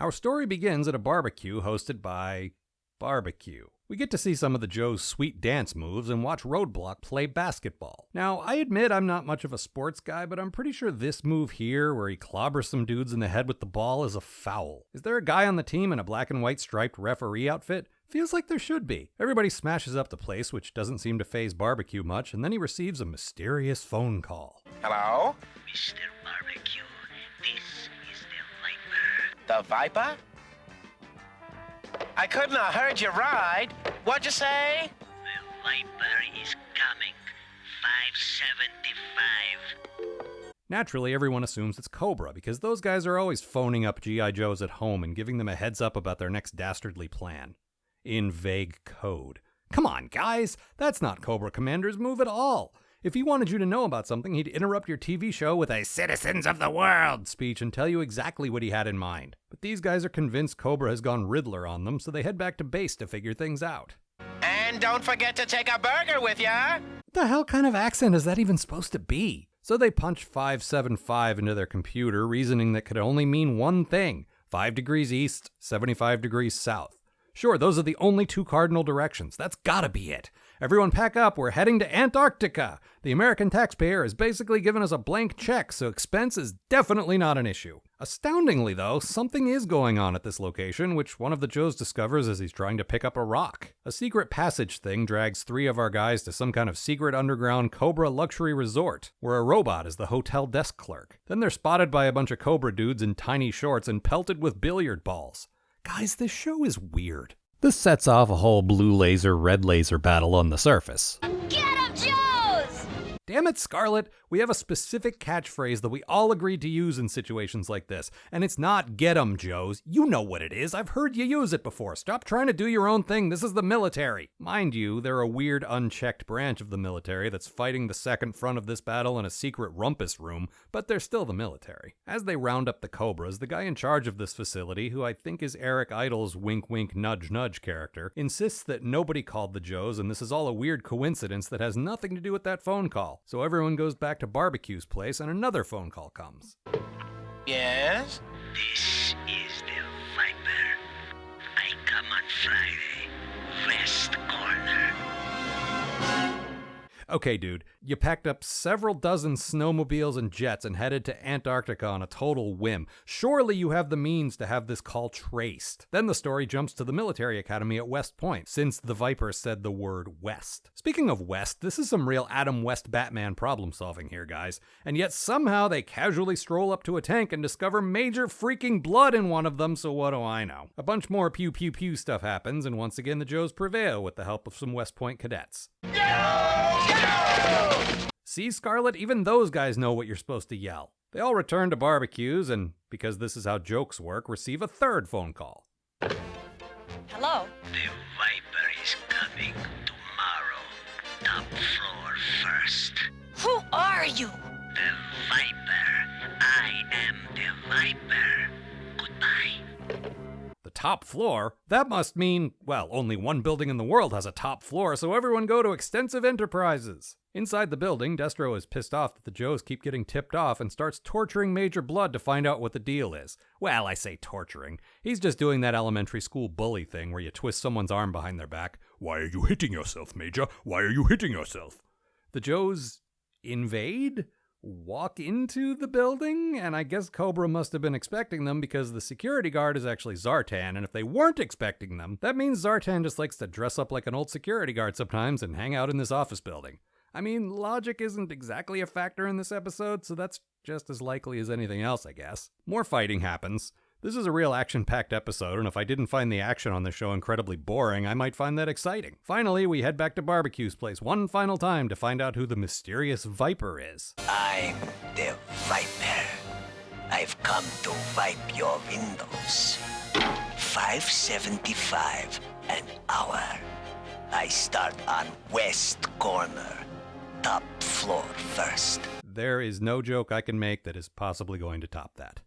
Our story begins at a barbecue hosted by Barbecue. We get to see some of the Joe's sweet dance moves and watch Roadblock play basketball. Now, I admit I'm not much of a sports guy, but I'm pretty sure this move here, where he clobbers some dudes in the head with the ball, is a foul. Is there a guy on the team in a black and white striped referee outfit? Feels like there should be. Everybody smashes up the place, which doesn't seem to faze Barbecue much, and then he receives a mysterious phone call. Hello? Mr. Barbecue, this is the Viper. The Viper? I couldn't have heard you right. What'd you say? The Viper is coming. 575. Naturally, everyone assumes it's Cobra, because those guys are always phoning up G.I. Joes at home and giving them a heads up about their next dastardly plan. In vague code. Come on, guys! That's not Cobra Commander's move at all! If he wanted you to know about something, he'd interrupt your TV show with a "Citizens of the World" speech and tell you exactly what he had in mind. But these guys are convinced Cobra has gone Riddler on them, so they head back to base to figure things out. And don't forget to take a burger with ya! What the hell kind of accent is that even supposed to be? So they punch 575 into their computer, reasoning that could only mean one thing: 5 degrees east, 75 degrees south. Sure, those are the only two cardinal directions. That's gotta be it. Everyone pack up, we're heading to Antarctica. The American taxpayer has basically given us a blank check, so expense is definitely not an issue. Astoundingly, though, something is going on at this location, which one of the Joes discovers as he's trying to pick up a rock. A secret passage thing drags 3 of our guys to some kind of secret underground Cobra luxury resort, where a robot is the hotel desk clerk. Then they're spotted by a bunch of Cobra dudes in tiny shorts and pelted with billiard balls. Guys, this show is weird. This sets off a whole blue laser, red laser battle on the surface. Get 'em, Joes! Damn it, Scarlet, we have a specific catchphrase that we all agreed to use in situations like this, and it's not "get 'em, Joes." You know what it is. I've heard you use it before. Stop trying to do your own thing. This is the military. Mind you, they're a weird, unchecked branch of the military that's fighting the second front of this battle in a secret rumpus room, but they're still the military. As they round up the Cobras, the guy in charge of this facility, who I think is Eric Idle's wink wink nudge nudge character, insists that nobody called the Joes and this is all a weird coincidence that has nothing to do with that phone call. So everyone goes back to Barbecue's place and another phone call comes. Yes? This is the Viper. I come on Friday. West corner. Okay, dude, you packed up several dozen snowmobiles and jets and headed to Antarctica on a total whim. Surely you have the means to have this call traced. Then the story jumps to the military academy at West Point, since the Viper said the word West. Speaking of West, this is some real Adam West Batman problem solving here, guys. And yet somehow they casually stroll up to a tank and discover major freaking blood in one of them, so what do I know? A bunch more pew pew pew stuff happens, and once again the Joes prevail with the help of some West Point cadets. See, Scarlet, even those guys know what you're supposed to yell. They all return to barbecues and, because this is how jokes work, receive a third phone call. Hello? The Viper is coming tomorrow. Top floor first. Who are you? The Viper. I am the Viper. Goodbye. The top floor? That must mean, well, only one building in the world has a top floor, so everyone go to Extensive Enterprises. Inside the building, Destro is pissed off that the Joes keep getting tipped off and starts torturing Major Blood to find out what the deal is. Well, I say torturing. He's just doing that elementary school bully thing where you twist someone's arm behind their back. "Why are you hitting yourself, Major? Why are you hitting yourself?" The Joes invade? Walk into the building? And I guess Cobra must have been expecting them because the security guard is actually Zartan, and if they weren't expecting them, that means Zartan just likes to dress up like an old security guard sometimes and hang out in this office building. I mean, logic isn't exactly a factor in this episode, so that's just as likely as anything else, I guess. More fighting happens. This is a real action-packed episode, and if I didn't find the action on the show incredibly boring, I might find that exciting. Finally, we head back to Barbecue's place one final time to find out who the mysterious Viper is. I'm the Viper. I've come to wipe your windows. 575 an hour. I start on West Corner. Top floor first. There is no joke I can make that is possibly going to top that.